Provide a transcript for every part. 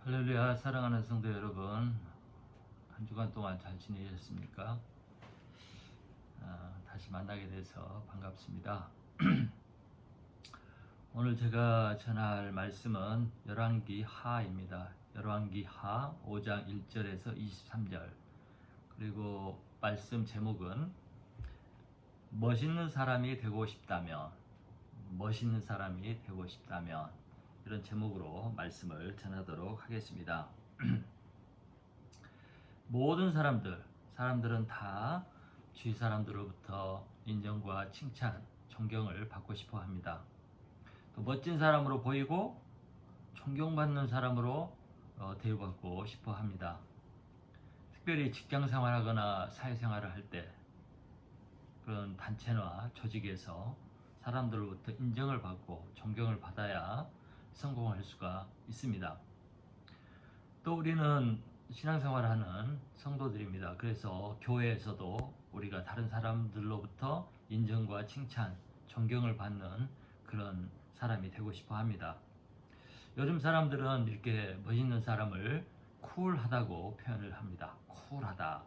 할렐루야. 사랑하는 성도 여러분, 한 주간 동안 잘 지내셨습니까? 다시 만나게 돼서 반갑습니다. 오늘 제가 전할 말씀은 열왕기 하입니다. 열왕기 하 5장 1절에서 23절. 그리고 말씀 제목은 멋있는 사람이 되고 싶다면, 멋있는 사람이 되고 싶다면, 이런 제목으로 말씀을 전하도록 하겠습니다. 모든 사람들은 다 주위 사람들로부터 인정과 칭찬, 존경을 받고 싶어 합니다. 또 멋진 사람으로 보이고 존경받는 사람으로 대우받고 싶어 합니다. 특별히 직장 생활하거나 사회생활을 할 때 그런 단체나 조직에서 사람들로부터 인정을 받고 존경을 받아야 성공할 수가 있습니다. 또 우리는 신앙생활하는 성도들입니다. 그래서 교회에서도 우리가 다른 사람들로부터 인정과 칭찬, 존경을 받는 그런 사람이 되고 싶어 합니다. 요즘 사람들은 이렇게 멋있는 사람을 쿨하다고 표현을 합니다. 쿨하다.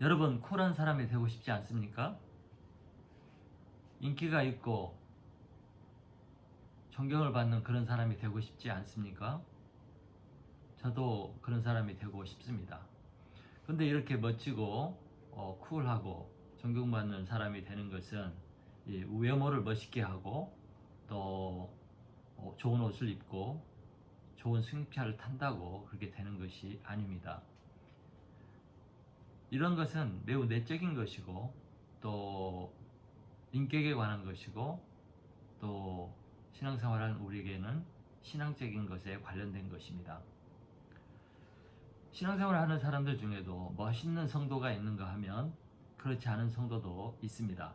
여러분, 쿨한 사람이 되고 싶지 않습니까? 인기가 있고 존경을 받는 그런 사람이 되고 싶지 않습니까? 저도 그런 사람이 되고 싶습니다. 근데 이렇게 멋지고 쿨하고 존경받는 사람이 되는 것은 이 외모를 멋있게 하고 또 좋은 옷을 입고 좋은 승용차를 탄다고 그렇게 되는 것이 아닙니다. 이런 것은 매우 내적인 것이고 또 인격에 관한 것이고 또 신앙생활하는 우리에게는 신앙적인 것에 관련된 것입니다. 신앙생활을 하는 사람들 중에도 멋있는 성도가 있는가 하면 그렇지 않은 성도도 있습니다.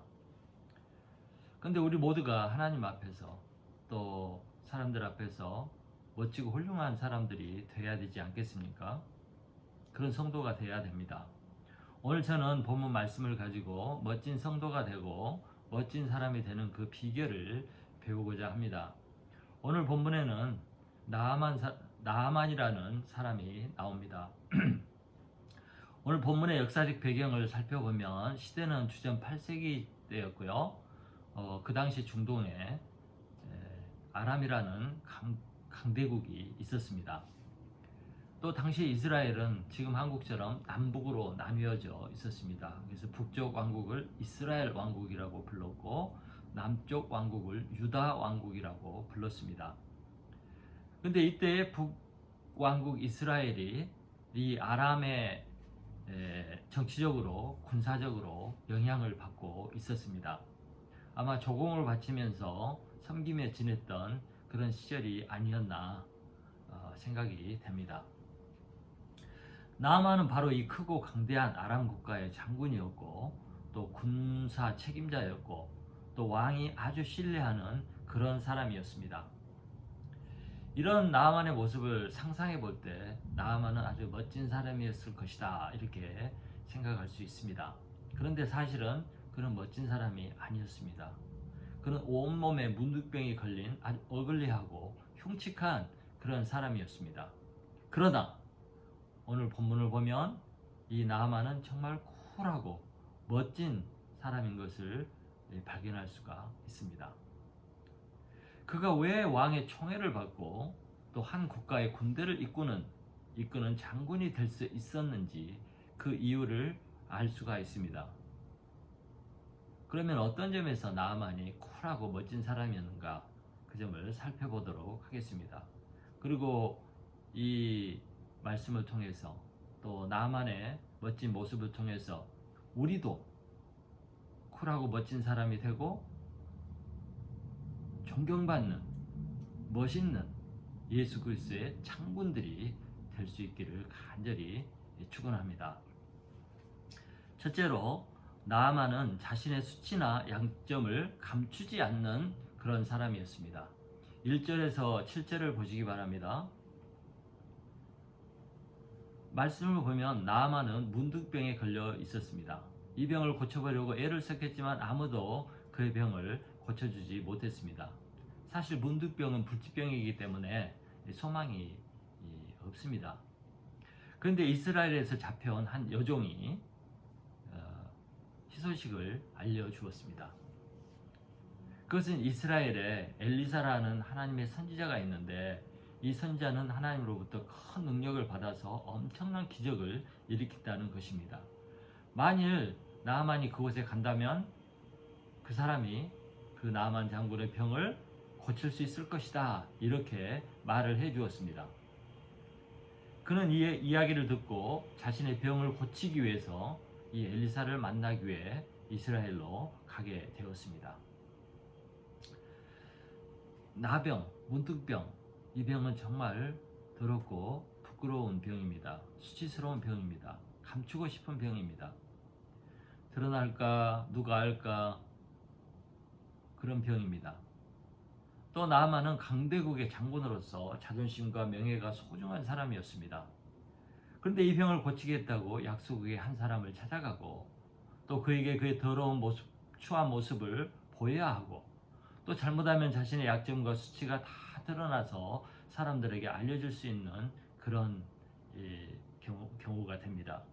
근데 우리 모두가 하나님 앞에서 또 사람들 앞에서 멋지고 훌륭한 사람들이 되어야 되지 않겠습니까? 그런 성도가 되어야 됩니다. 오늘 저는 본문 말씀을 가지고 멋진 성도가 되고 멋진 사람이 되는 그 비결을 배우고자 합니다. 오늘 본문에는 나아만이라는 사람이 나옵니다. 오늘 본문의 역사적 배경을 살펴보면 시대는 주전 8세기 때였고요. 그 당시 중동에 아람이라는 강대국이 있었습니다. 또 당시 이스라엘은 지금 한국처럼 남북으로 나뉘어져 있었습니다. 그래서 북쪽 왕국을 이스라엘 왕국이라고 불렀고 남쪽 왕국을 유다 왕국이라고 불렀습니다. 근데 이때 북왕국 이스라엘이 이 아람의 정치적으로 군사적으로 영향을 받고 있었습니다. 아마 조공을 바치면서 섬기며 지냈던 그런 시절이 아니었나 생각이 됩니다. 나아만은 바로 이 크고 강대한 아람 국가의 장군이었고 또 군사 책임자였고 또 왕이 아주 신뢰하는 그런 사람이었습니다. 이런 나아만의 모습을 상상해 볼 때 나아만은 아주 멋진 사람이었을 것이다 이렇게 생각할 수 있습니다. 그런데 사실은 그런 멋진 사람이 아니었습니다. 그는 온몸에 문둥병이 걸린 아주 어글리하고 흉측한 그런 사람이었습니다. 그러나 오늘 본문을 보면 이 나아만은 정말 쿨하고 멋진 사람인 것을 발견할 수가 있습니다. 그가 왜 왕의 총애를 받고 또 한 국가의 군대를 이끄는 장군이 될 수 있었는지 그 이유를 알 수가 있습니다. 그러면 어떤 점에서 나아만이 쿨하고 멋진 사람이었는가 그 점을 살펴보도록 하겠습니다. 그리고 이 말씀을 통해서 또 나아만의 멋진 모습을 통해서 우리도 쿨하고 멋진 사람이 되고 존경받는 멋있는 예수 그리스도의 장군들이 될 수 있기를 간절히 축원합니다. 첫째로 나아만은 자신의 수치나 양점을 감추지 않는 그런 사람이었습니다. 1절에서 7절을 보시기 바랍니다. 말씀을 보면 나아만은 문둥병에 걸려 있었습니다. 이 병을 고쳐보려고 애를 썼겠지만 아무도 그의 병을 고쳐주지 못했습니다. 사실 문둥병은 불치병이기 때문에 소망이 없습니다. 그런데 이스라엘에서 잡혀온 한 여종이 희소식을 알려주었습니다. 그것은 이스라엘에 엘리사라는 하나님의 선지자가 있는데, 이 선지자는 하나님으로부터 큰 능력을 받아서 엄청난 기적을 일으켰다는 것입니다. 만일 나아만이 그곳에 간다면 그 사람이 그 나아만 장군의 병을 고칠 수 있을 것이다, 이렇게 말을 해 주었습니다. 그는 이 이야기를 듣고 자신의 병을 고치기 위해서 이 엘리사를 만나기 위해 이스라엘로 가게 되었습니다. 나병, 문득병, 이 병은 정말 더럽고 부끄러운 병입니다. 수치스러운 병입니다. 감추고 싶은 병입니다. 드러날까 누가 알까 그런 병입니다. 또 나아만은 강대국의 장군으로서 자존심과 명예가 소중한 사람이었습니다. 그런데 이 병을 고치겠다고 약소국의 한 사람을 찾아가고, 또 그에게 그의 더러운 모습, 추한 모습을 보여야 하고, 또 잘못하면 자신의 약점과 수치가 다 드러나서 사람들에게 알려줄 수 있는 그런 경우가 됩니다.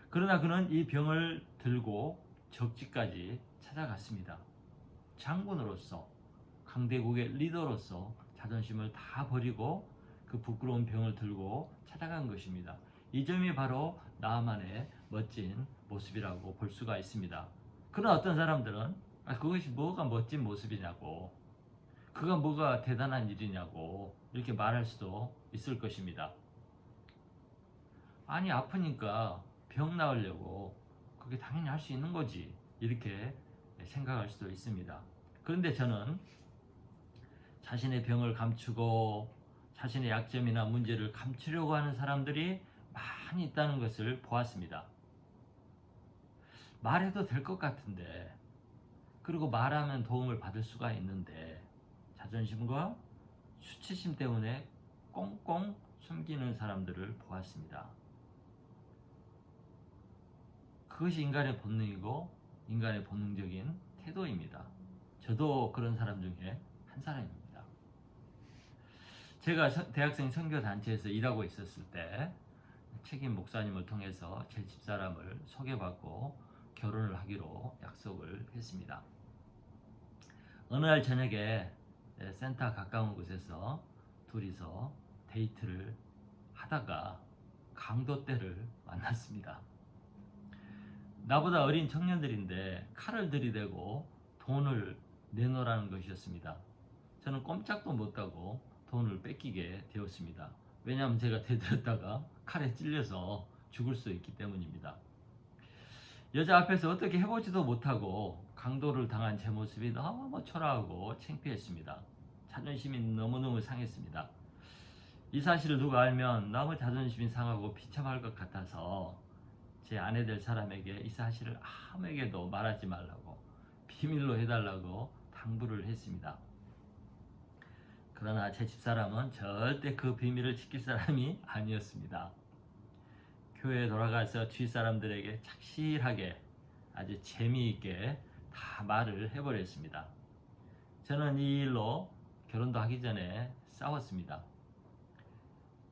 그러나 그는 이 병을 들고 적지까지 찾아갔습니다. 장군으로서, 강대국의 리더로서 자존심을 다 버리고 그 부끄러운 병을 들고 찾아간 것입니다. 이 점이 바로 나아만의 멋진 모습이라고 볼 수가 있습니다. 그러나 어떤 사람들은 그것이 뭐가 멋진 모습이냐고, 그가 뭐가 대단한 일이냐고 이렇게 말할 수도 있을 것입니다. 아니, 아프니까 병 나으려고 그게 당연히 할 수 있는 거지, 이렇게 생각할 수도 있습니다. 그런데 저는 자신의 병을 감추고 자신의 약점이나 문제를 감추려고 하는 사람들이 많이 있다는 것을 보았습니다. 말해도 될 것 같은데, 그리고 말하면 도움을 받을 수가 있는데 자존심과 수치심 때문에 꽁꽁 숨기는 사람들을 보았습니다. 그것이 인간의 본능이고 인간의 본능적인 태도입니다. 저도 그런 사람 중에 한 사람입니다. 제가 대학생 선교단체에서 일하고 있었을 때 책임 목사님을 통해서 제 집사람을 소개받고 결혼을 하기로 약속을 했습니다. 어느 날 저녁에 센터 가까운 곳에서 둘이서 데이트를 하다가 강도떼를 만났습니다. 나보다 어린 청년들인데 칼을 들이대고 돈을 내놓으라는 것이었습니다. 저는 꼼짝도 못하고 돈을 뺏기게 되었습니다. 왜냐하면 제가 대들었다가 칼에 찔려서 죽을 수 있기 때문입니다. 여자 앞에서 어떻게 해보지도 못하고 강도를 당한 제 모습이 너무 초라하고 창피했습니다. 자존심이 너무너무 상했습니다. 이 사실을 누가 알면 너무 자존심이 상하고 비참할 것 같아서 제 아내 될 사람에게 이 사실을 아무에게도 말하지 말라고, 비밀로 해달라고 당부를 했습니다. 그러나 제 집사람은 절대 그 비밀을 지킬 사람이 아니었습니다. 교회에 돌아가서 주위 사람들에게 착실하게 아주 재미있게 다 말을 해버렸습니다. 저는 이 일로 결혼도 하기 전에 싸웠습니다.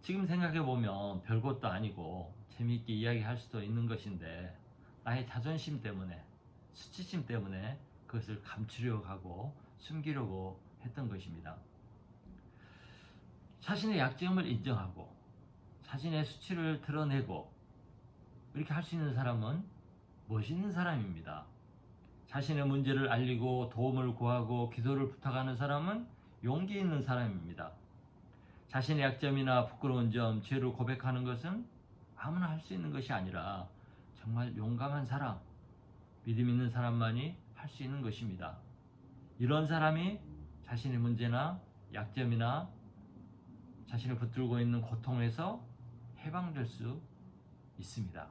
지금 생각해보면 별것도 아니고 재미있게 이야기할 수도 있는 것인데, 나의 자존심 때문에, 수치심 때문에 그것을 감추려고 하고 숨기려고 했던 것입니다. 자신의 약점을 인정하고 자신의 수치를 드러내고 이렇게 할 수 있는 사람은 멋있는 사람입니다. 자신의 문제를 알리고 도움을 구하고 기도를 부탁하는 사람은 용기 있는 사람입니다. 자신의 약점이나 부끄러운 점, 죄를 고백하는 것은 아무나 할 수 있는 것이 아니라 정말 용감한 사람, 믿음 있는 사람만이 할 수 있는 것입니다. 이런 사람이 자신의 문제나 약점이나 자신을 붙들고 있는 고통에서 해방될 수 있습니다.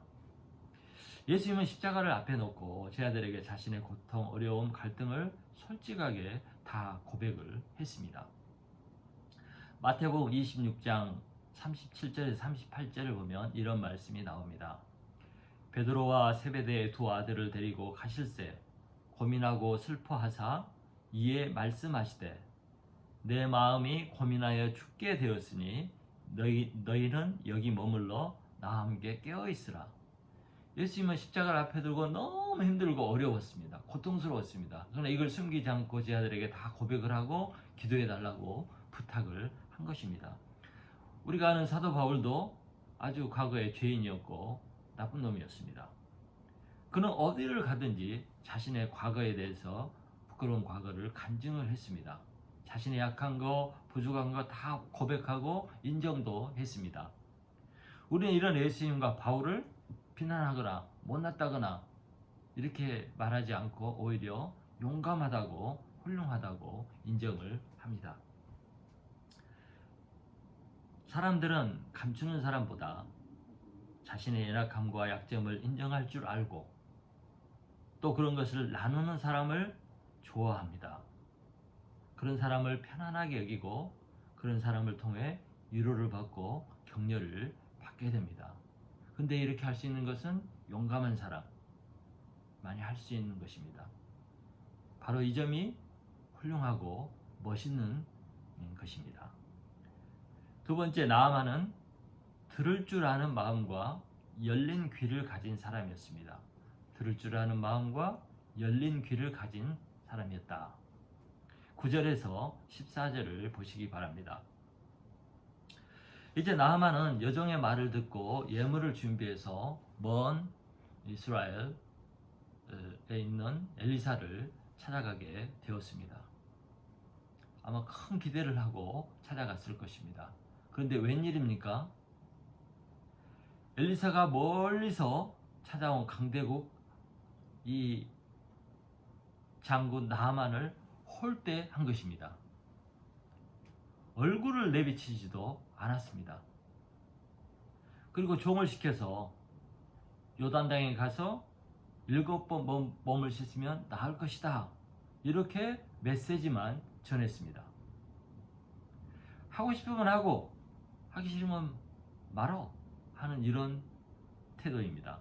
예수님은 십자가를 앞에 놓고 제 아들에게 자신의 고통, 어려움, 갈등을 솔직하게 다 고백을 했습니다. 마태복음 26장 37절에서 38절을 보면 이런 말씀이 나옵니다. 베드로와 세베대의 두 아들을 데리고 가실새 고민하고 슬퍼하사 이에 말씀하시되 내 마음이 고민하여 죽게 되었으니 너희는 여기 머물러 나와 함께 깨어 있으라. 예수님은 십자가를 앞에 들고 너무 힘들고 어려웠습니다. 고통스러웠습니다. 그러나 이걸 숨기지 않고 제 아들에게 다 고백을 하고 기도해 달라고 부탁을 한 것입니다. 우리가 아는 사도 바울도 아주 과거에 죄인이었고 나쁜 놈이었습니다. 그는 어디를 가든지 자신의 과거에 대해서 부끄러운 과거를 간증을 했습니다. 자신의 약한 거, 부족한 거 다 고백하고 인정도 했습니다. 우리는 이런 예수님과 바울을 비난하거나 못났다거나 이렇게 말하지 않고 오히려 용감하다고 훌륭하다고 인정을 합니다. 사람들은 감추는 사람보다 자신의 연약함과 약점을 인정할 줄 알고 또 그런 것을 나누는 사람을 좋아합니다. 그런 사람을 편안하게 여기고 그런 사람을 통해 위로를 받고 격려를 받게 됩니다. 근데 이렇게 할 수 있는 것은 용감한 사람만이 할 수 있는 것입니다. 바로 이 점이 훌륭하고 멋있는 것입니다. 두 번째, 나아만은 들을 줄 아는 마음과 열린 귀를 가진 사람이었습니다. 들을 줄 아는 마음과 열린 귀를 가진 사람이었다. 9절에서 14절을 보시기 바랍니다. 이제 나아만은 여종의 말을 듣고 예물을 준비해서 먼 이스라엘에 있는 엘리사를 찾아가게 되었습니다. 아마 큰 기대를 하고 찾아갔을 것입니다. 그런데 웬일입니까? 엘리사가 멀리서 찾아온 강대국 이 장군 나아만을 홀대한 것입니다. 얼굴을 내비치지도 않았습니다. 그리고 종을 시켜서 요단강에 가서 7번 몸을 씻으면 나을 것이다. 이렇게 메시지만 전했습니다. 하고 싶으면 하고 하기 싫으면 말어 하는 이런 태도입니다.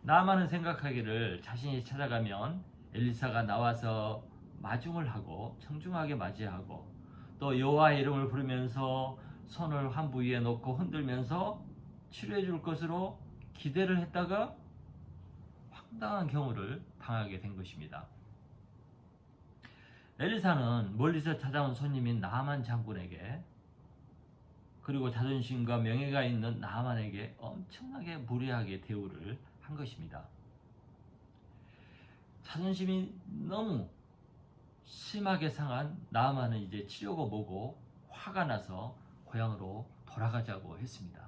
나아만은 생각하기를 자신이 찾아가면 엘리사가 나와서 마중을 하고 청중하게 맞이하고 또 여호와의 이름을 부르면서 손을 한 부위에 놓고 흔들면서 치료해 줄 것으로 기대를 했다가 황당한 경우를 당하게 된 것입니다. 엘리사는 멀리서 찾아온 손님인 나아만 장군에게 그리고 자존심과 명예가 있는 나아만에게 엄청나게 무례하게 대우를 한 것입니다. 자존심이 너무 심하게 상한 나아만은 이제 치료고 뭐고 화가 나서 고향으로 돌아가자고 했습니다.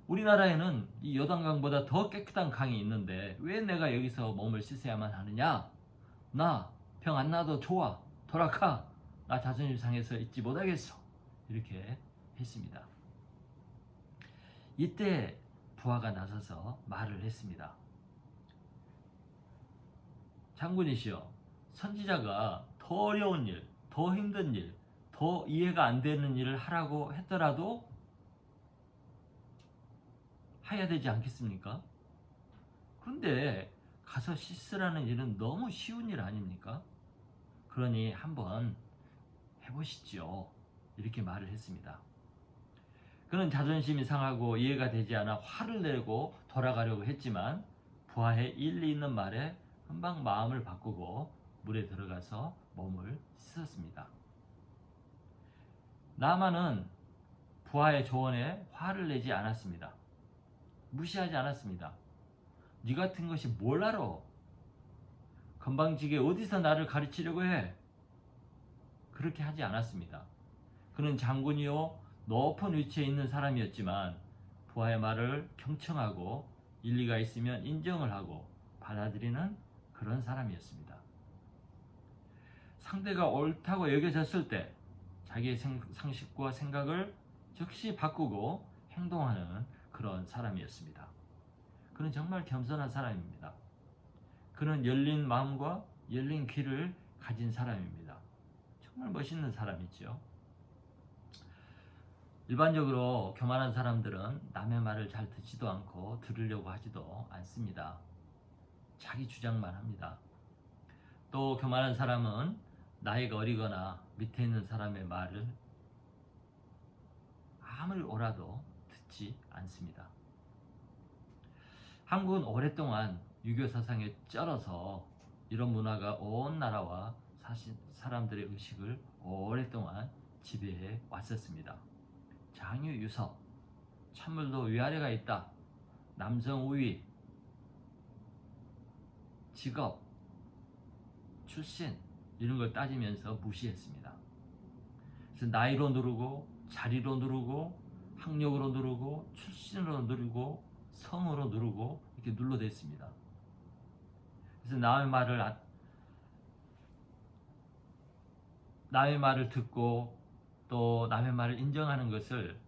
우리나라에는 이 요단강보다 더 깨끗한 강이 있는데 왜 내가 여기서 몸을 씻어야만 하느냐? 나 병 안 나도 좋아. 돌아가. 나 자존심 상해서 있지 못하겠어. 이렇게 했습니다. 이때 부하가 나서서 말을 했습니다. 장군이시여, 선지자가 더 어려운 일, 더 힘든 일, 더 이해가 안 되는 일을 하라고 했더라도 해야 되지 않겠습니까? 그런데 가서 씻으라는 일은 너무 쉬운 일 아닙니까? 그러니 한번 해보시죠. 이렇게 말을 했습니다. 그는 자존심이 상하고 이해가 되지 않아 화를 내고 돌아가려고 했지만 부하의 일리 있는 말에 금방 마음을 바꾸고 물에 들어가서 몸을 씻었습니다. 나아만은 부하의 조언에 화를 내지 않았습니다. 무시하지 않았습니다. 네 같은 것이 뭘 알아? 건방지게 어디서 나를 가르치려고 해? 그렇게 하지 않았습니다. 그는 장군이요 높은 위치에 있는 사람이었지만 부하의 말을 경청하고 일리가 있으면 인정을 하고 받아들이는 그런 사람이었습니다. 상대가 옳다고 여겨졌을 때 자기의 상식과 생각을 즉시 바꾸고 행동하는 그런 사람이었습니다. 그는 정말 겸손한 사람입니다. 그는 열린 마음과 열린 귀를 가진 사람입니다. 정말 멋있는 사람이죠. 일반적으로 교만한 사람들은 남의 말을 잘 듣지도 않고 들으려고 하지도 않습니다. 자기 주장만 합니다. 또 교만한 사람은 나이가 어리거나 밑에 있는 사람의 말을 아무리 옳아도 듣지 않습니다. 한국은 오랫동안 유교 사상에 쩔어서 이런 문화가 온 나라와 사람들의 의식을 오랫동안 지배해 왔었습니다. 장유유서, 찬물도 위아래가 있다, 남성 우위, 직업, 출신 이런 걸 따지면서 무시했습니다. 그래서 나이로 누르고 자리로 누르고 학력으로 누르고 출신으로 누르고 성으로 누르고 이렇게 눌러댔습니다. 그래서 남의 말을 듣고 또 남의 말을 인정하는 것을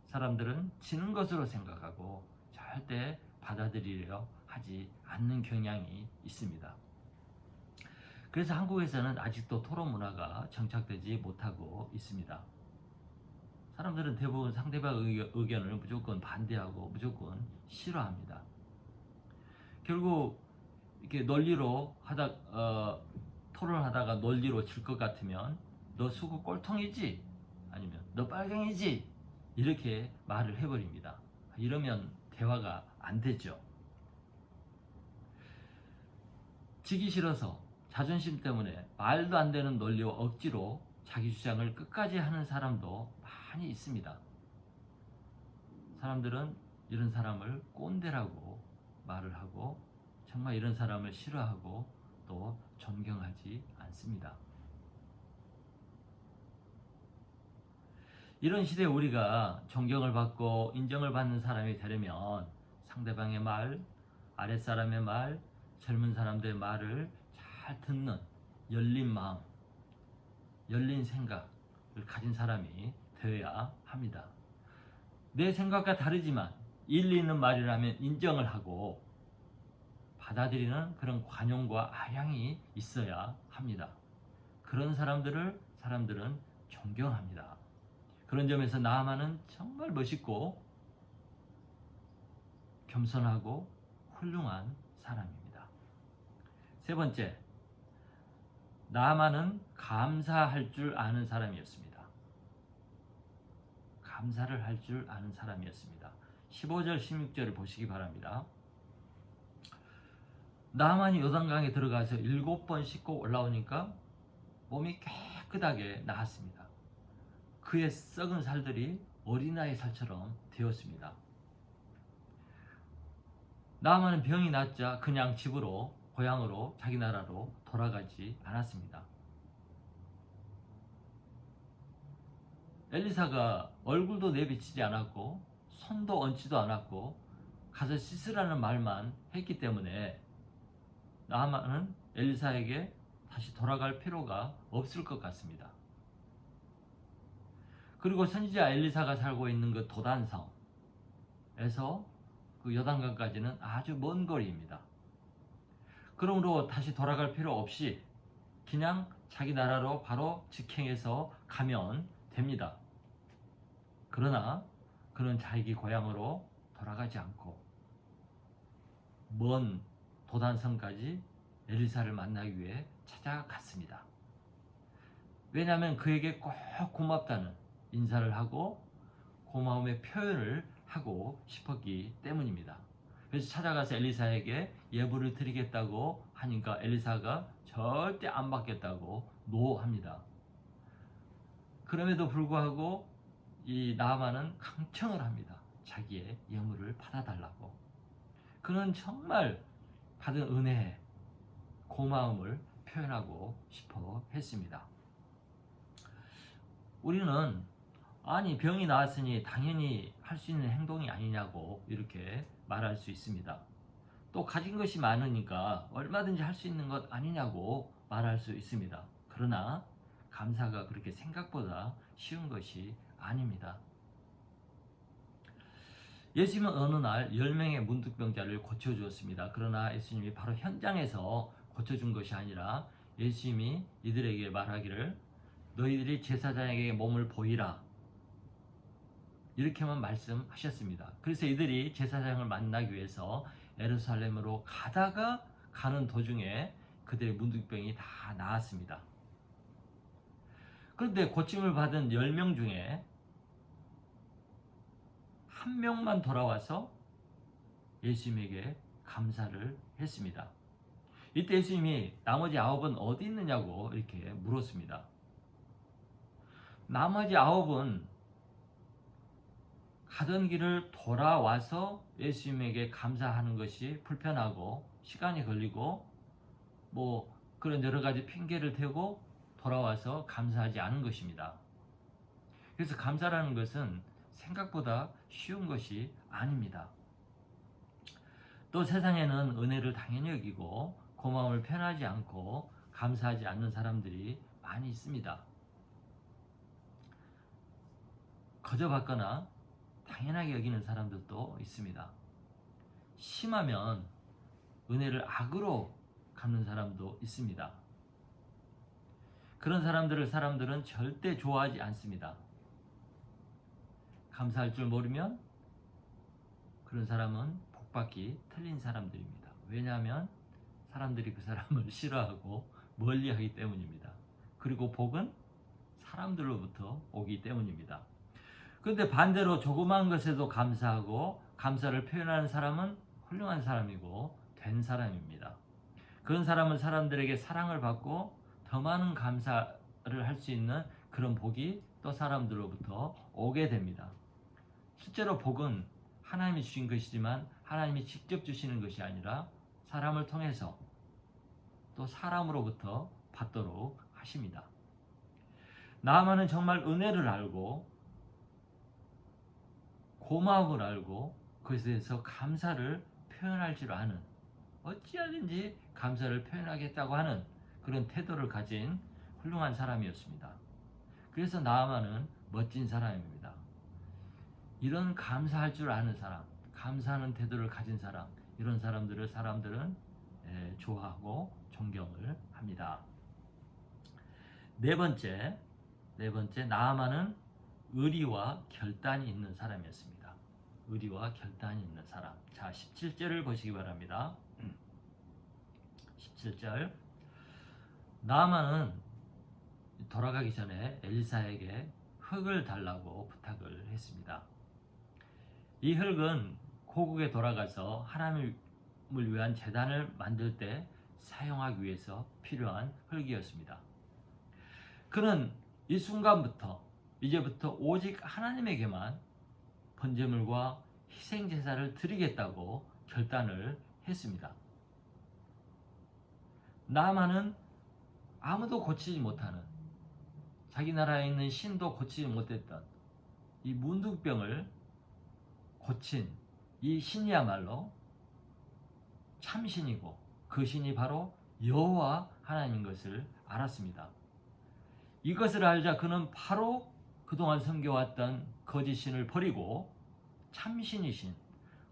사람들은 지는 것으로 생각하고 절대 받아들이려 하지 않는 경향이 있습니다. 그래서 한국에서는 아직도 토론 문화가 정착되지 못하고 있습니다. 사람들은 대부분 상대방의 의견을 무조건 반대하고 무조건 싫어합니다. 결국 이렇게 논리로 토론하다가 논리로 질 것 같으면 너 수구 꼴통이지? 아니면 너 빨갱이지? 이렇게 말을 해버립니다. 이러면 대화가 안 되죠. 지기 싫어서 자존심 때문에 말도 안 되는 논리와 억지로 자기 주장을 끝까지 하는 사람도 많이 있습니다. 사람들은 이런 사람을 꼰대라고 말을 하고 정말 이런 사람을 싫어하고 또 존경하지 않습니다. 이런 시대에 우리가 존경을 받고 인정을 받는 사람이 되려면 상대방의 말, 아랫사람의 말, 젊은 사람들의 말을 잘 듣는 열린 마음, 열린 생각을 가진 사람이 되어야 합니다. 내 생각과 다르지만 일리 있는 말이라면 인정을 하고 받아들이는 그런 관용과 아량이 있어야 합니다. 그런 사람들은 존경합니다. 그런 점에서 나아만은 정말 멋있고 겸손하고 훌륭한 사람입니다. 세 번째, 나아만은 감사할 줄 아는 사람이었습니다. 감사를 할 줄 아는 사람이었습니다. 15절, 16절을 보시기 바랍니다. 나아만이 요단강에 들어가서 7번 씻고 올라오니까 몸이 깨끗하게 나았습니다. 그의 썩은 살들이 어린아이 살처럼 되었습니다. 나아만은 병이 낫자 그냥 집으로 고향으로 자기 나라로 돌아가지 않았습니다. 엘리사가 얼굴도 내비치지 않았고 손도 얹지도 않았고 가서 씻으라는 말만 했기 때문에 나아만은 엘리사에게 다시 돌아갈 필요가 없을 것 같습니다. 그리고 선지자 엘리사가 살고 있는 그 도단성에서 그 요단강까지는 아주 먼 거리입니다. 그러므로 다시 돌아갈 필요 없이 그냥 자기 나라로 바로 직행해서 가면 됩니다. 그러나 그는 자기 고향으로 돌아가지 않고 먼 도단성까지 엘리사를 만나기 위해 찾아갔습니다. 왜냐하면 그에게 꼭 고맙다는 인사를 하고 고마움의 표현을 하고 싶었기 때문입니다. 그래서 찾아가서 엘리사에게 예물을 드리겠다고 하니까 엘리사가 절대 안 받겠다고 노합니다. 그럼에도 불구하고 이 나아만은 강청을 합니다. 자기의 예물을 받아달라고. 그는 정말 받은 은혜에 고마움을 표현하고 싶어 했습니다. 우리는 아니 병이 나았으니 당연히 할 수 있는 행동이 아니냐고 이렇게 말할 수 있습니다. 또 가진 것이 많으니까 얼마든지 할 수 있는 것 아니냐고 말할 수 있습니다. 그러나 감사가 그렇게 생각보다 쉬운 것이 아닙니다. 예수님은 어느 날 10명의 문득병자를 고쳐주었습니다. 그러나 예수님이 바로 현장에서 고쳐준 것이 아니라 예수님이 이들에게 말하기를 너희들이 제사장에게 몸을 보이라 이렇게만 말씀하셨습니다. 그래서 이들이 제사장을 만나기 위해서 예루살렘으로 가는 도중에 그들의 문득병이 다 나았습니다. 그런데 고침을 받은 10명 중에 한 명만 돌아와서 예수님에게 감사를 했습니다. 이때 예수님이 나머지 9은 어디 있느냐고 이렇게 물었습니다. 나머지 9은 가던 길을 돌아와서 예수님에게 감사하는 것이 불편하고 시간이 걸리고 뭐 그런 여러 가지 핑계를 대고 돌아와서 감사하지 않은 것입니다. 그래서 감사라는 것은 생각보다 쉬운 것이 아닙니다. 또 세상에는 은혜를 당연히 여기고 고마움을 표현하지 않고 감사하지 않는 사람들이 많이 있습니다. 거저 받거나 당연하게 여기는 사람들도 있습니다. 심하면 은혜를 악으로 갚는 사람도 있습니다. 그런 사람들은 절대 좋아하지 않습니다. 감사할 줄 모르면 그런 사람은 복받기 틀린 사람들입니다. 왜냐하면 사람들이 그 사람을 싫어하고 멀리하기 때문입니다. 그리고 복은 사람들로부터 오기 때문입니다. 그런데 반대로 조그마한 것에도 감사하고 감사를 표현하는 사람은 훌륭한 사람이고 된 사람입니다. 그런 사람은 사람들에게 사랑을 받고 더 많은 감사를 할 수 있는 그런 복이 또 사람들로부터 오게 됩니다. 실제로 복은 하나님이 주신 것이지만 하나님이 직접 주시는 것이 아니라 사람을 통해서 또 사람으로부터 받도록 하십니다. 나아만은 정말 은혜를 알고 고마움을 알고 그것에 대해서 감사를 표현할 줄 아는, 어찌하든지 감사를 표현하겠다고 하는 그런 태도를 가진 훌륭한 사람이었습니다. 그래서 나아만은 멋진 사람입니다. 이런 감사할 줄 아는 사람, 감사하는 태도를 가진 사람, 이런 사람들은 좋아하고 존경을 합니다. 네 번째, 나아만은 의리와 결단이 있는 사람이었습니다. 의리와 결단이 있는 사람. 자, 17절을 보시기 바랍니다. 17절. 나아만은 돌아가기 전에 엘리사에게 흙을 달라고 부탁을 했습니다. 이 흙은 고국에 돌아가서 하나님을 위한 제단을 만들 때 사용하기 위해서 필요한 흙이었습니다. 그는 이 순간부터 이제부터 오직 하나님에게만 번제물과 희생제사를 드리겠다고 결단을 했습니다. 나아만은 아무도 고치지 못하는, 자기 나라에 있는 신도 고치지 못했던 이 문둥병을 고친 이 신이야말로 참신이고 그 신이 바로 여호와 하나님인 것을 알았습니다. 이것을 알자 그는 바로 그동안 섬겨왔던 거짓 신을 버리고 참신이신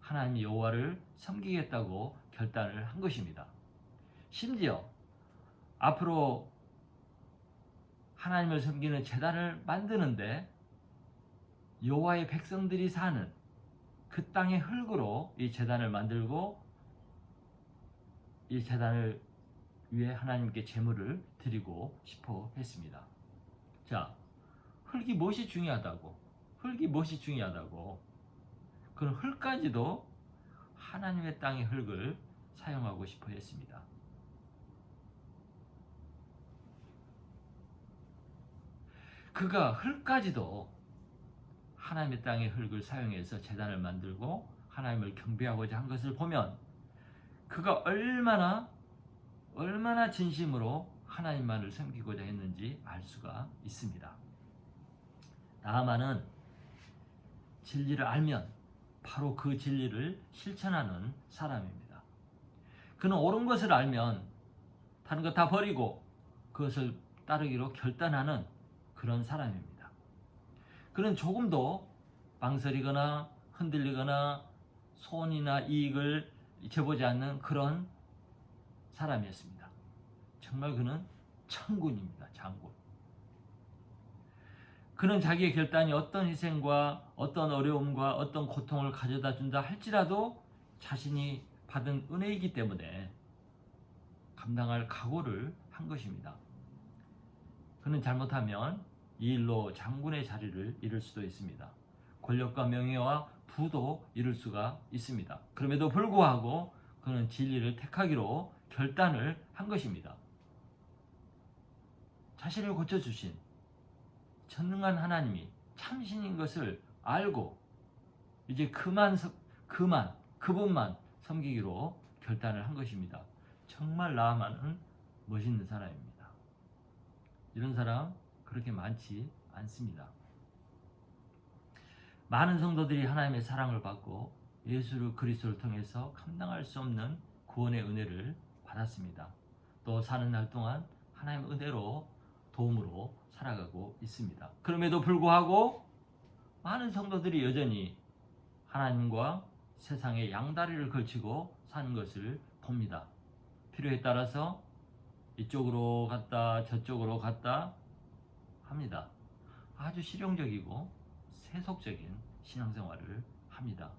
하나님 여호와를 섬기겠다고 결단을 한 것입니다. 심지어 앞으로 하나님을 섬기는 제단을 만드는데 여호와의 백성들이 사는 그 땅의 흙으로 이 제단을 만들고 이 제단을 위해 하나님께 제물을 드리고 싶어 했습니다. 자, 흙이 무엇이 중요하다고? 그런 흙까지도 하나님의 땅의 흙을 사용하고 싶어 했습니다. 그가 흙까지도 하나님의 땅의 흙을 사용해서 제단을 만들고 하나님을 경배하고자 한 것을 보면 그가 얼마나 진심으로 하나님만을 섬기고자 했는지 알 수가 있습니다. 나아만은 진리를 알면 바로 그 진리를 실천하는 사람입니다. 그는 옳은 것을 알면 다른 것 다 버리고 그것을 따르기로 결단하는 그런 사람입니다. 그는 조금도 망설이거나 흔들리거나 손이나 이익을 재보지 않는 그런 사람이었습니다. 정말 그는 장군입니다. 장군. 그는 자기의 결단이 어떤 희생과 어떤 어려움과 어떤 고통을 가져다 준다 할지라도 자신이 받은 은혜이기 때문에 감당할 각오를 한 것입니다. 그는 잘못하면 이 일로 장군의 자리를 잃을 수도 있습니다. 권력과 명예와 부도 잃을 수가 있습니다. 그럼에도 불구하고 그는 진리를 택하기로 결단을 한 것입니다. 자신을 고쳐주신 전능한 하나님이 참신인 것을 알고 이제 그분만 섬기기로 결단을 한 것입니다. 정말 나아만은 멋있는 사람입니다. 이런 사람 그렇게 많지 않습니다. 많은 성도들이 하나님의 사랑을 받고 예수 그리스도를 통해서 감당할 수 없는 구원의 은혜를 받았습니다. 또 사는 날 동안 하나님의 은혜로 도움으로 살아가고 있습니다. 그럼에도 불구하고 많은 성도들이 여전히 하나님과 세상의 양다리를 걸치고 사는 것을 봅니다. 필요에 따라서 이쪽으로 갔다 저쪽으로 갔다 합니다. 아주 실용적이고 세속적인 신앙생활을 합니다.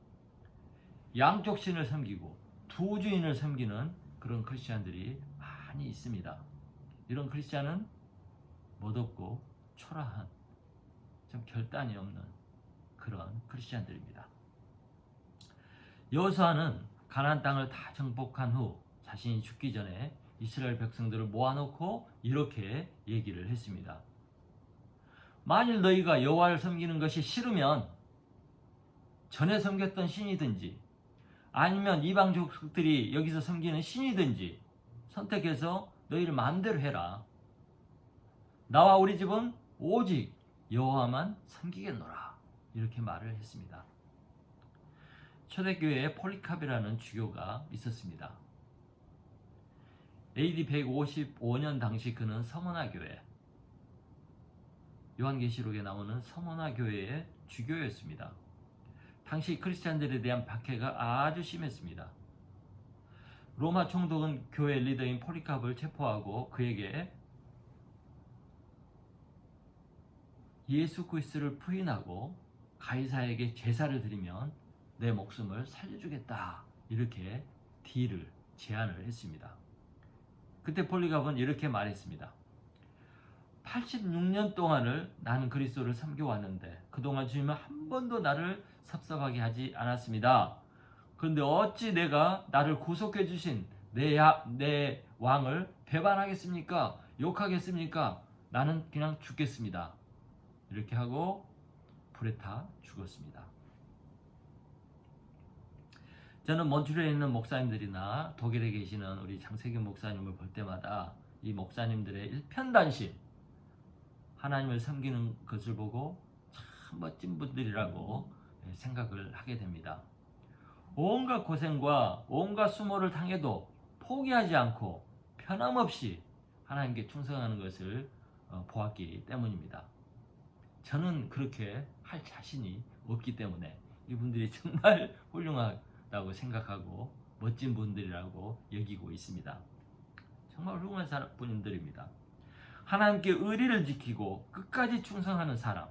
양쪽 신을 섬기고 두 주인을 섬기는 그런 크리스찬들이 많이 있습니다. 이런 크리스찬은 멋없고 초라한 좀 결단이 없는 그런 크리스찬들입니다. 여호수아는 가나안 땅을 다 정복한 후 자신이 죽기 전에 이스라엘 백성들을 모아놓고 이렇게 얘기를 했습니다. 만일 너희가 여호와를 섬기는 것이 싫으면 전에 섬겼던 신이든지 아니면 이방 족속들이 여기서 섬기는 신이든지 선택해서 너희를 마음대로 해라. 나와 우리 집은 오직 여호와만 섬기겠노라. 이렇게 말을 했습니다. 초대교회에 폴리캅이라는 주교가 있었습니다. AD 155년 당시 그는 서머나 교회, 요한계시록에 나오는 서머나 교회의 주교였습니다. 당시 크리스찬들에 대한 박해가 아주 심했습니다. 로마 총독은 교회 리더인 폴리캅을 체포하고 그에게 예수 그리스도를 부인하고 가이사에게 제사를 드리면 내 목숨을 살려주겠다. 이렇게 제안을 했습니다. 그때 폴리캅은 이렇게 말했습니다. 86년 동안을 나는 그리스도를 섬겨왔는데 그동안 주님은 한 번도 나를 섭섭하게 하지 않았습니다. 그런데 어찌 내가 나를 구속해 주신 내 왕을 배반하겠습니까? 욕하겠습니까? 나는 그냥 죽겠습니다. 이렇게 하고 불에 타 죽었습니다. 저는 몬트리올에 있는 목사님들이나 독일에 계시는 우리 장세균 목사님을 볼 때마다 이 목사님들의 일편단심, 하나님을 섬기는 것을 보고 참 멋진 분들이라고 생각을 하게 됩니다. 온갖 고생과 온갖 수모를 당해도 포기하지 않고 편함없이 하나님께 충성하는 것을 보았기 때문입니다. 저는 그렇게 할 자신이 없기 때문에 이분들이 정말 훌륭하다고 생각하고 멋진 분들이라고 여기고 있습니다. 정말 훌륭한 분들입니다. 하나님께 의리를 지키고 끝까지 충성하는 사람,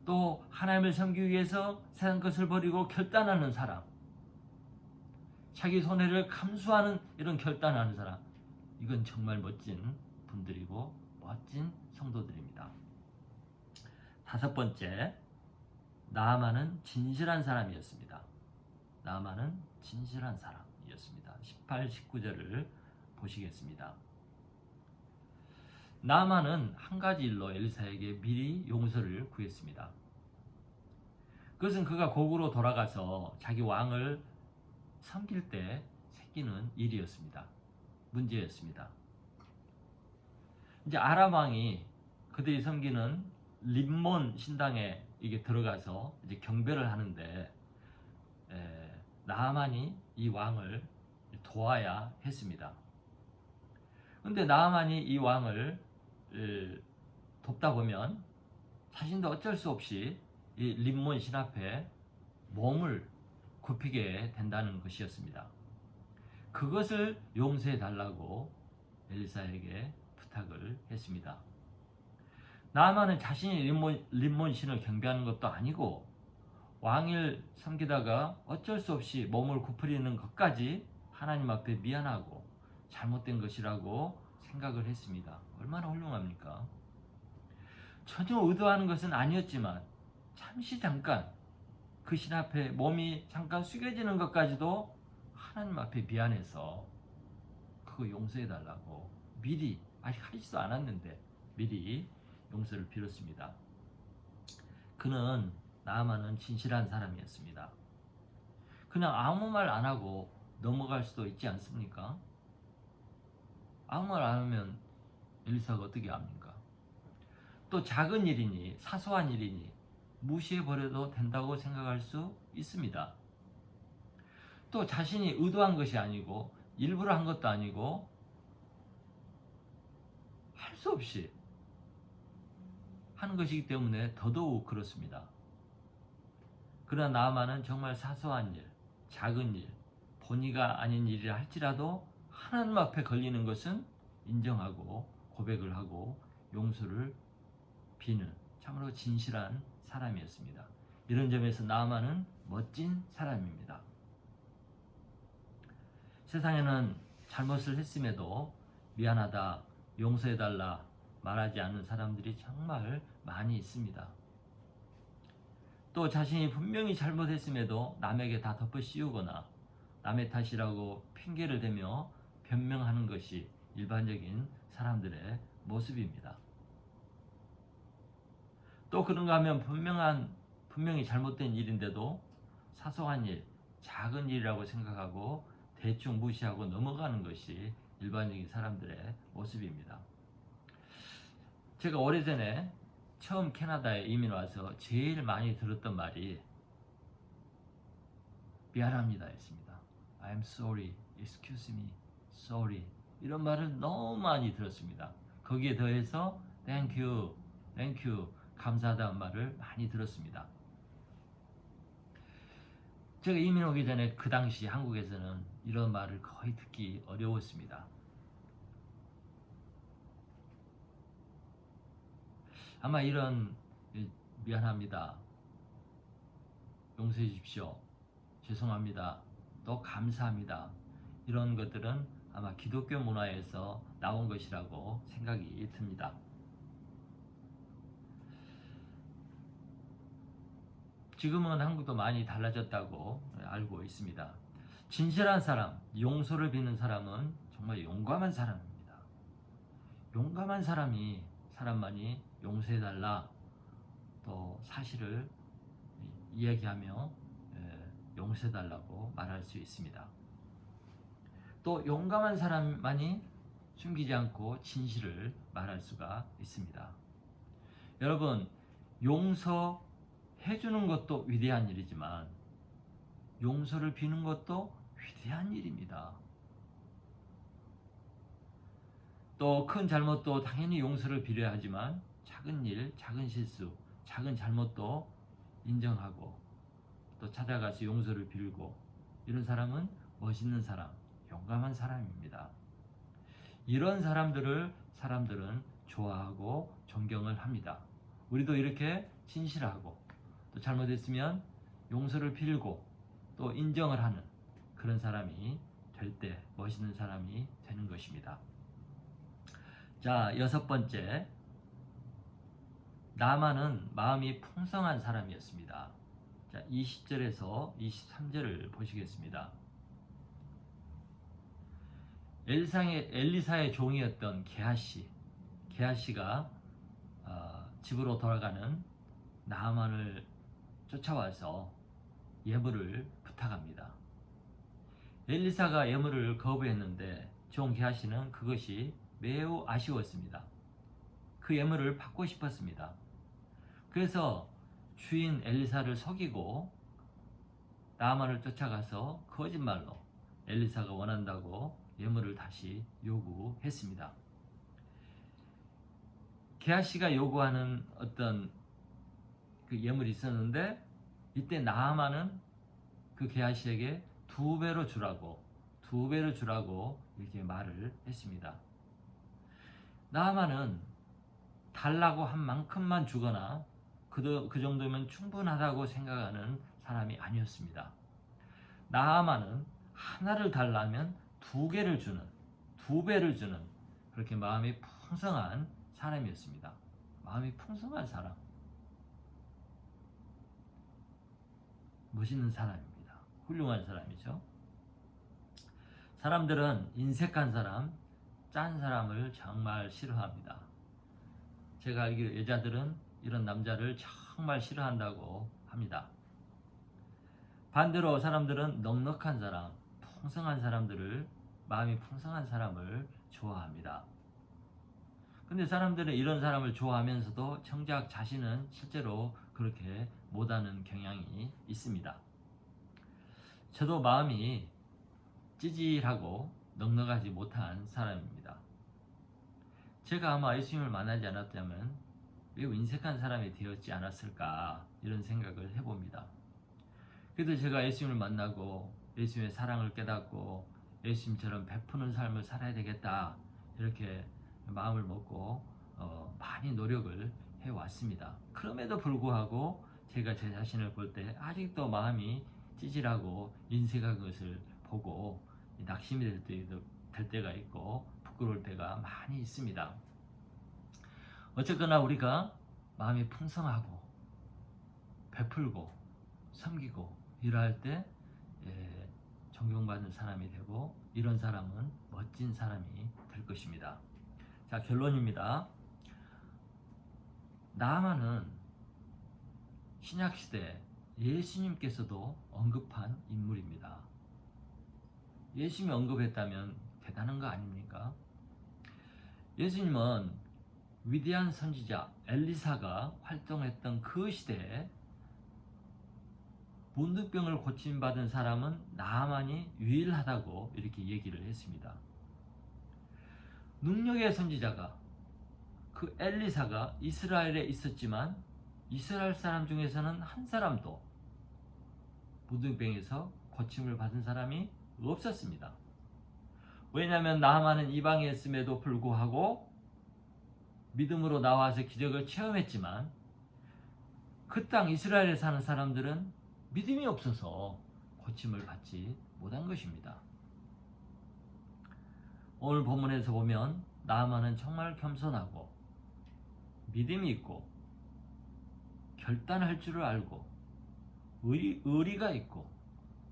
또 하나님을 섬기기 위해서 세상 것을 버리고 결단하는 사람, 자기 손해를 감수하는 이런 결단하는 사람, 이건 정말 멋진 분들이고 멋진 성도들입니다. 다섯 번째, 나아만은 진실한 사람이었습니다. 나아만은 진실한 사람이었습니다. 18, 19절을 보시겠습니다. 나아만은 한 가지 일로 엘리사에게 미리 용서를 구했습니다. 그것은 그가 고국으로 돌아가서 자기 왕을 섬길 때 생기는 일이었습니다. 문제였습니다. 이제 아람 왕이 그들이 섬기는 림몬 신당에 이게 들어가서 이제 경배를 하는데 나아만이 이 왕을 도와야 했습니다. 그런데 나아만이 이 왕을 돕다 보면 자신도 어쩔 수 없이 이 림몬 신 앞에 몸을 굽히게 된다는 것이었습니다. 그것을 용서해 달라고 엘리사에게 부탁을 했습니다. 나아만은 자신이 림몬 신을 경배하는 것도 아니고 왕을 섬기다가 어쩔 수 없이 몸을 굽히는 것까지 하나님 앞에 미안하고 잘못된 것이라고 생각을 했습니다. 얼마나 훌륭합니까? 전혀 의도하는 것은 아니었지만 잠시 잠깐 그 신 앞에 몸이 잠깐 숙여지는 것까지도 하나님 앞에 미안해서 그거 용서해 달라고 미리, 아직 하지도 않았는데 미리 용서를 빌었습니다. 그는 나아만은 진실한 사람이었습니다. 그냥 아무 말 안 하고 넘어갈 수도 있지 않습니까? 아무 말 안 하면 엘리사가 어떻게 합니까? 또 작은 일이니 사소한 일이니 무시해버려도 된다고 생각할 수 있습니다. 또 자신이 의도한 것이 아니고 일부러 한 것도 아니고 할 수 없이 하는 것이기 때문에 더더욱 그렇습니다. 그러나 나아만은 정말 사소한 일, 작은 일, 본의가 아닌 일이라 할지라도 하나님 앞에 걸리는 것은 인정하고 고백을 하고 용서를 비는 참으로 진실한 사람이었습니다. 이런 점에서 나아만은 멋진 사람입니다. 세상에는 잘못을 했음에도 미안하다, 용서해달라 말하지 않는 사람들이 정말 많이 있습니다. 또 자신이 분명히 잘못했음에도 남에게 다 덮어 씌우거나 남의 탓이라고 핑계를 대며 변명하는 것이 일반적인 사람들의 모습입니다. 또 그런가 하면 분명히 잘못된 일인데도 사소한 일, 작은 일이라고 생각하고 대충 무시하고 넘어가는 것이 일반적인 사람들의 모습입니다. 제가 오래전에 처음 캐나다에 이민 와서 제일 많이 들었던 말이 미안합니다 였습니다. I'm sorry, excuse me, sorry 이런 말을 너무 많이 들었습니다. 거기에 더해서 thank you, thank you 감사하다는 말을 많이 들었습니다. 제가 이민 오기 전에 그 당시 한국에서는 이런 말을 거의 듣기 어려웠습니다. 아마 이런 미안합니다, 용서해 주십시오, 죄송합니다, 또 감사합니다 이런 것들은 아마 기독교 문화에서 나온 것이라고 생각이 듭니다. 지금은 한국도 많이 달라졌다고 알고 있습니다. 진실한 사람, 용서를 비는 사람은 정말 용감한 사람입니다. 용감한 사람만이 용서해달라, 또 사실을 이야기하며 용서해달라고 말할 수 있습니다. 또 용감한 사람만이 숨기지 않고 진실을 말할 수가 있습니다. 여러분, 용서해주는 것도 위대한 일이지만 용서를 비는 것도 위대한 일입니다. 또 큰 잘못도 당연히 용서를 빌어야 하지만 작은 일, 작은 실수, 작은 잘못도 인정하고 또 찾아가서 용서를 빌고 이런 사람은 멋있는 사람, 용감한 사람입니다. 이런 사람들은 좋아하고 존경을 합니다. 우리도 이렇게 진실하고 또 잘못했으면 용서를 빌고 또 인정을 하는 그런 사람이 될 때 멋있는 사람이 되는 것입니다. 자, 6번째, 나아만은 마음이 풍성한 사람이었습니다. 자, 20절에서 23절을 보시겠습니다. 엘리사의 종이었던 게하시가 집으로 돌아가는 나아만을 쫓아와서 예물을 부탁합니다. 엘리사가 예물을 거부했는데 종 게하시는 그것이 매우 아쉬웠습니다. 그 예물을 받고 싶었습니다. 그래서 주인 엘리사를 속이고 나아만을 쫓아가서 거짓말로 엘리사가 원한다고 예물을 다시 요구했습니다. 게하시가 요구하는 어떤 그 예물이 있었는데 이때 나아만은 그 게하시에게 2배로 주라고 이렇게 말을 했습니다. 나아만은 달라고 한 만큼만 주거나 그 정도면 충분하다고 생각하는 사람이 아니었습니다. 나아만은 하나를 달라면 2개를 주는, 2배를 주는 그렇게 마음이 풍성한 사람이었습니다. 마음이 풍성한 사람, 멋있는 사람입니다. 훌륭한 사람이죠. 사람들은 인색한 사람, 짠 사람을 정말 싫어합니다. 제가 알기로 여자들은 이런 남자를 정말 싫어한다고 합니다. 반대로 사람들은 넉넉한 사람, 풍성한 사람들을, 마음이 풍성한 사람을 좋아합니다. 근데 사람들은 이런 사람을 좋아하면서도 정작 자신은 실제로 그렇게 못하는 경향이 있습니다. 저도 마음이 찌질하고 넉넉하지 못한 사람입니다. 제가 아마 예수님을 만나지 않았다면 매우 인색한 사람이 되었지 않았을까 이런 생각을 해봅니다. 그래도 제가 예수님을 만나고 예수님의 사랑을 깨닫고 예수님처럼 베푸는 삶을 살아야 되겠다 이렇게 마음을 먹고 많이 노력을 해왔습니다. 그럼에도 불구하고 제가 제 자신을 볼 때 아직도 마음이 찌질하고 인색한 것을 보고 낙심이 될 때가 있고 부끄러울 때가 많이 있습니다. 어쨌거나 우리가 마음이 풍성하고 베풀고 섬기고 일할 때 존경받는 사람이 되고 이런 사람은 멋진 사람이 될 것입니다. 자, 결론입니다. 나아만은 신약시대 예수님께서도 언급한 인물입니다. 예수님이 언급했다면 대단한 거 아닙니까? 예수님은 위대한 선지자 엘리사가 활동했던 그 시대에 문둥병을 고침받은 사람은 나아만이 유일하다고 이렇게 얘기를 했습니다. 능력의 선지자가, 그 엘리사가 이스라엘에 있었지만 이스라엘 사람 중에서는 한 사람도 문둥병에서 고침을 받은 사람이 없었습니다. 왜냐하면 나아만은 이방이었음에도 불구하고 믿음으로 나와서 기적을 체험했지만 그 땅 이스라엘에 사는 사람들은 믿음이 없어서 고침을 받지 못한 것입니다. 오늘 본문에서 보면 나아만은 정말 겸손하고 믿음이 있고 결단할 줄을 알고 의리가 있고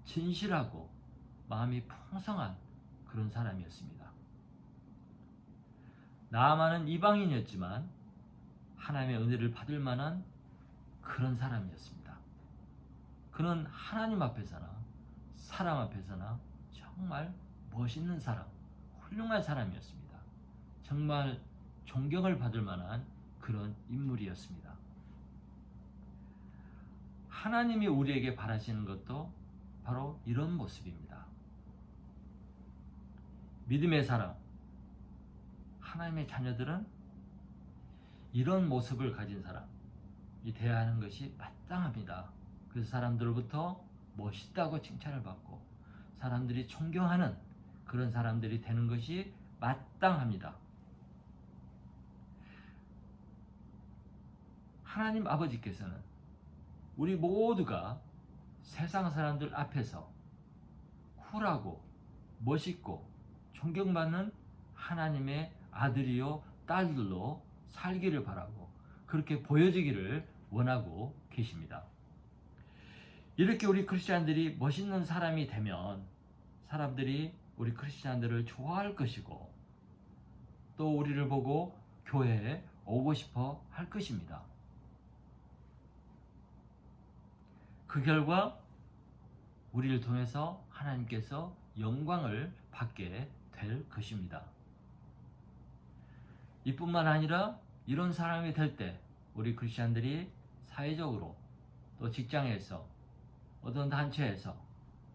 진실하고 마음이 풍성한 그런 사람이었습니다. 나아만은 이방인이었지만 하나님의 은혜를 받을 만한 그런 사람이었습니다. 그는 하나님 앞에서나 사람 앞에서나 정말 멋있는 사람, 훌륭한 사람이었습니다. 정말 존경을 받을 만한 그런 인물이었습니다. 하나님이 우리에게 바라시는 것도 바로 이런 모습입니다. 믿음의 사람, 하나님의 자녀들은 이런 모습을 가진 사람이 대하는 것이 마땅합니다. 그래서 사람들로부터 멋있다고 칭찬을 받고 사람들이 존경하는 그런 사람들이 되는 것이 마땅합니다. 하나님 아버지께서는 우리 모두가 세상 사람들 앞에서 쿨하고 멋있고 존경받는 하나님의 아들이요 딸들로 살기를 바라고 그렇게 보여지기를 원하고 계십니다. 이렇게 우리 크리스찬들이 멋있는 사람이 되면 사람들이 우리 크리스찬들을 좋아할 것이고 또 우리를 보고 교회에 오고 싶어 할 것입니다. 그 결과 우리를 통해서 하나님께서 영광을 받게 될 것입니다. 이뿐만 아니라 이런 사람이 될 때 우리 크리스찬들이 사회적으로 또 직장에서 어떤 단체에서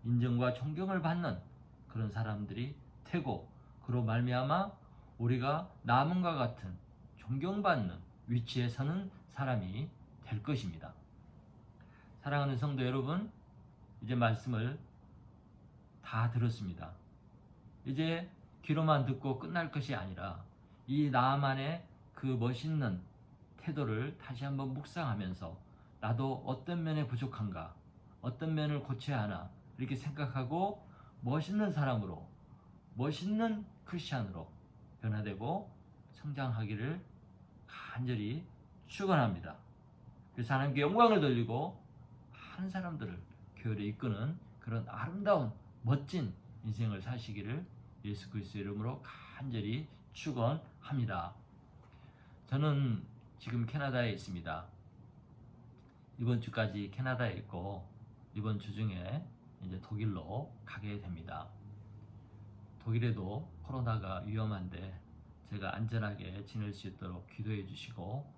인정과 존경을 받는 그런 사람들이 되고 그로 말미암아 우리가 남은과 같은 존경받는 위치에 서는 사람이 될 것입니다. 사랑하는 성도 여러분, 이제 말씀을 다 들었습니다. 이제 귀로만 듣고 끝날 것이 아니라 이 나아만의 그 멋있는 태도를 다시 한번 묵상하면서 나도 어떤 면에 부족한가, 어떤 면을 고쳐야 하나 이렇게 생각하고 멋있는 사람으로, 멋있는 크리스찬으로 변화되고 성장하기를 간절히 축원합니다. 그래서 하나님께 영광을 돌리고 많은 사람들을 교회로 이끄는 그런 아름다운 멋진 인생을 사시기를 예수 그리스도의 이름으로 간절히 축원합니다. 저는 지금 캐나다에 있습니다. 이번 주까지 캐나다에 있고 이번 주 중에 이제 독일로 가게 됩니다. 독일에도 코로나가 위험한데 제가 안전하게 지낼 수 있도록 기도해 주시고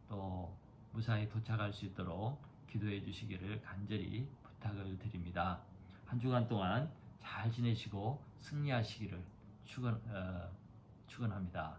또 무사히 도착할 수 있도록 기도해 주시기를 간절히 부탁을 드립니다. 한 주간 동안 잘 지내시고 승리하시기를 축원합니다.